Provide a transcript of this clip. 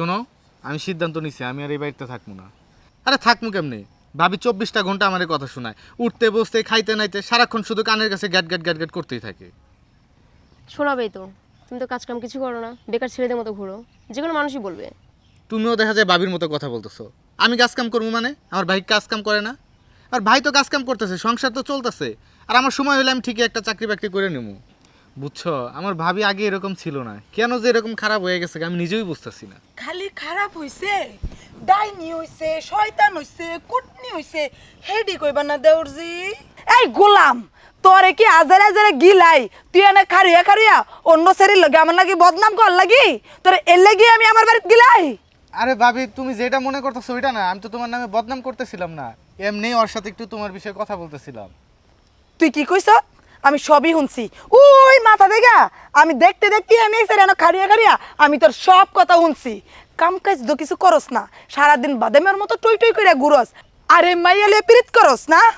শোনো, আমি সিদ্ধান্ত নিছি আমি আর এই বাড়িতে থাকবো না। আরে থাকবো কেমনে? ভাবি 24টা ঘন্টা আমার কথা শোনায়, উঠতে বসতে খাইতে নাইতে সারাক্ষণ শুধু কানের কাছে গ্যাট গ্যাট গ্যাট গ্যাট করতেই থাকে। শোনাবেই তো, তুমি তো কাজ কাম কিছু করো না, বেকার ছেলেদের মতো ঘুরো, যে কোনো মানুষই বলবে। তুমিও দেখা যায় ভাবির মতো কথা বলতেছো। আমি কাজ কাম করবো মানে? আমার ভাই কাজ কাম করে না? আর ভাই তো কাজ কাম করতেছে, সংসার তো চলতেছে। আর আমার সময় হলে আমি ঠিকই একটা চাকরি বাকরি করে নেবো। বুঝছো, আমার ভাবি আগে এরকম ছিল না, কেন যে এরকম খারাপ হয়ে গেছে আমি নিজেই বুঝতেছি না। খালি খারাপ হইছে, ডাইনি হইছে, শয়তান হইছে, কুটনি হইছে, হেডি কইবা না দেউরজি। এই গোলাম, তোরে কি আজারে আজারে গিলাই তুই এনে খারিয়া খারিয়া অন্য সেরি লাগে আমার লাগি বদনাম কর লাগি তোরে এর লাগি আমি আমার বাড়িতে গিলাই। আরে ভাবি, তুমি যেটা মনে করতেছো ওইটা না, আমি তো তোমার নামে বদনাম করতেছিলাম না, এমনি ওর সাথে একটু তোমার বিষয়ে কথা বলতেছিলাম। তুই কি কইছ? আমি সবই শুনছি। ওই মাথা দেখা আমি দেখতে দেখতে আমি এসে খারিয়া খারিয়া আমি তোর সব কথা শুনছি। কাম কাজ তো কিছু করস না, সারাদিন বাদামের মতো টই টই করে ঘুরস, আরে মাইয়ালে প্রীত করস না।